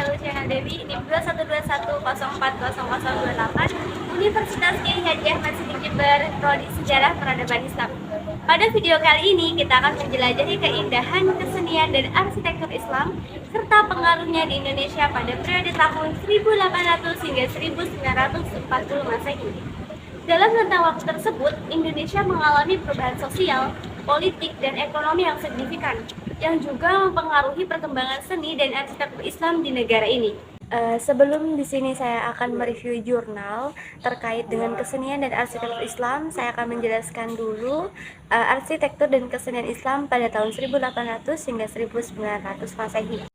saya Luciana Dewi, NIM 2121040028, Universitas Kiai Haji Ahmad Siddiq Jember, Prodi Sejarah Peradaban Islam. Pada video kali ini kita akan menjelajahi keindahan kesenian dan arsitektur Islam serta pengaruhnya di Indonesia pada periode tahun 1800 hingga 1940 Masehi. Dalam rentang waktu tersebut, Indonesia mengalami perubahan sosial, politik, dan ekonomi yang signifikan, yang juga mempengaruhi perkembangan seni dan arsitektur Islam di negara ini. Sebelum di sini saya akan mereview jurnal terkait dengan kesenian dan arsitektur Islam, saya akan menjelaskan dulu arsitektur dan kesenian Islam pada tahun 1800 hingga 1900 Masehi.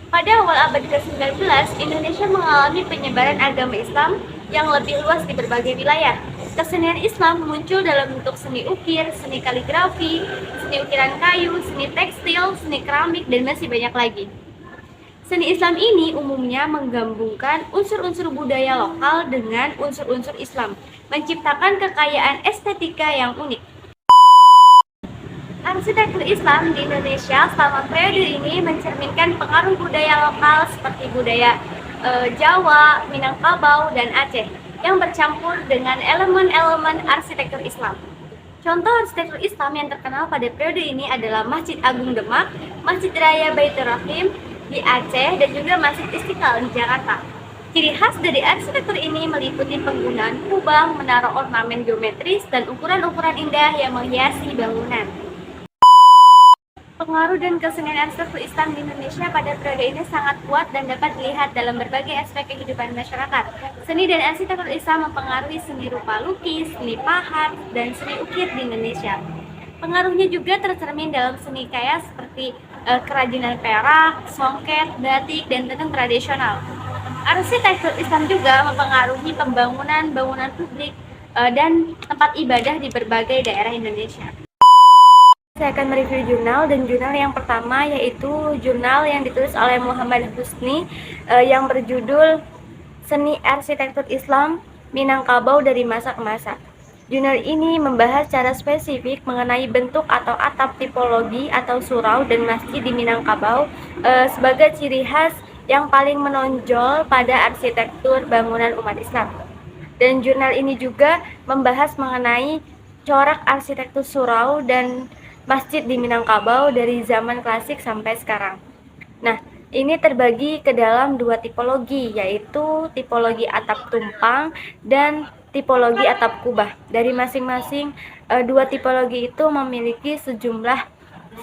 Pada awal abad ke-19, Indonesia mengalami penyebaran agama Islam yang lebih luas di berbagai wilayah. Kesenian Islam muncul dalam bentuk seni ukir, seni kaligrafi, seni ukiran kayu, seni tekstil, seni keramik, dan masih banyak lagi. Seni Islam ini umumnya menggabungkan unsur-unsur budaya lokal dengan unsur-unsur Islam, menciptakan kekayaan estetika yang unik. Arsitektur Islam di Indonesia selama periode ini mencerminkan pengaruh budaya lokal seperti budaya Jawa, Minangkabau, dan Aceh yang bercampur dengan elemen-elemen arsitektur Islam. Contoh arsitektur Islam yang terkenal pada periode ini adalah Masjid Agung Demak, Masjid Raya Baitur Rahim di Aceh, dan juga Masjid Istiqlal di Jakarta. Ciri khas dari arsitektur ini meliputi penggunaan kubang, menara ornamen geometris, dan ukuran-ukuran indah yang menghiasi bangunan. Pengaruh dan kesenian arsitektur Islam di Indonesia pada periode ini sangat kuat dan dapat dilihat dalam berbagai aspek kehidupan masyarakat. Seni dan arsitektur Islam mempengaruhi seni rupa lukis, seni pahat, dan seni ukir di Indonesia. Pengaruhnya juga tercermin dalam seni kaya seperti kerajinan perak, songket, batik, dan tenun tradisional. Arsitektur Islam juga mempengaruhi pembangunan bangunan publik dan tempat ibadah di berbagai daerah Indonesia. Saya akan mereview jurnal, dan jurnal yang pertama yaitu jurnal yang ditulis oleh Muhammad Husni yang berjudul Seni Arsitektur Islam Minangkabau dari Masa ke Masa. Jurnal ini membahas secara spesifik mengenai bentuk atau atap tipologi atau surau dan masjid di Minangkabau sebagai ciri khas yang paling menonjol pada arsitektur bangunan umat Islam. Dan jurnal ini juga membahas mengenai corak arsitektur surau dan masjid di Minangkabau dari zaman klasik sampai sekarang. Nah, ini terbagi ke dalam dua tipologi, yaitu tipologi atap tumpang dan tipologi atap kubah. Dari masing-masing dua tipologi itu memiliki sejumlah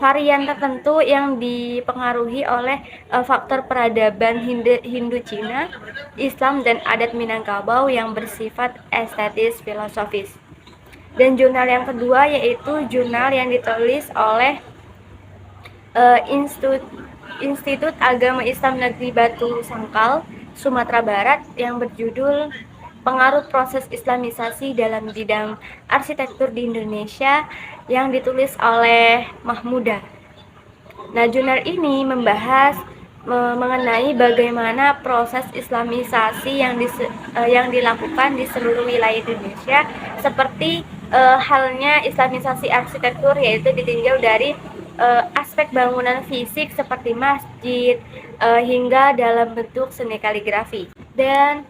varian tertentu yang dipengaruhi oleh faktor peradaban Hindu Cina, Islam, dan adat Minangkabau yang bersifat estetis filosofis. Dan jurnal yang kedua yaitu jurnal yang ditulis oleh Institut Agama Islam Negeri Batu Sangkal, Sumatera Barat, yang berjudul Pengaruh Proses Islamisasi dalam Bidang Arsitektur di Indonesia, yang ditulis oleh Mahmuda. Nah, jurnal ini membahas mengenai bagaimana proses Islamisasi yang dilakukan di seluruh wilayah Indonesia, seperti halnya Islamisasi arsitektur, yaitu ditinjau dari aspek bangunan fisik seperti masjid hingga dalam bentuk seni kaligrafi. Dan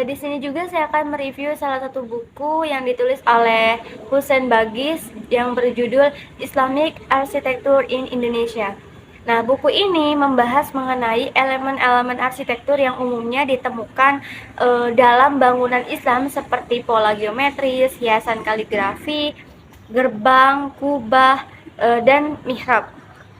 di sini juga saya akan mereview salah satu buku yang ditulis oleh Husain Bagis yang berjudul Islamic Architecture in Indonesia. Nah, buku ini membahas mengenai elemen-elemen arsitektur yang umumnya ditemukan dalam bangunan Islam seperti pola geometris, hiasan kaligrafi, gerbang, kubah, dan mihrab.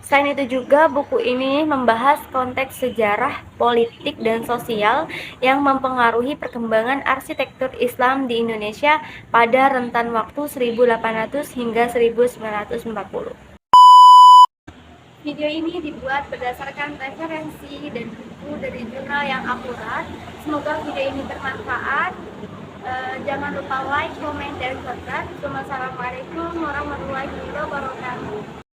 Selain itu juga buku ini membahas konteks sejarah, politik, dan sosial yang mempengaruhi perkembangan arsitektur Islam di Indonesia pada rentan waktu 1800 hingga 1940. Video ini dibuat berdasarkan referensi dan buku dari jurnal yang akurat. Semoga video ini bermanfaat. Jangan lupa like, komen, dan subscribe. Wassalamualaikum warahmatullahi wabarakatuh.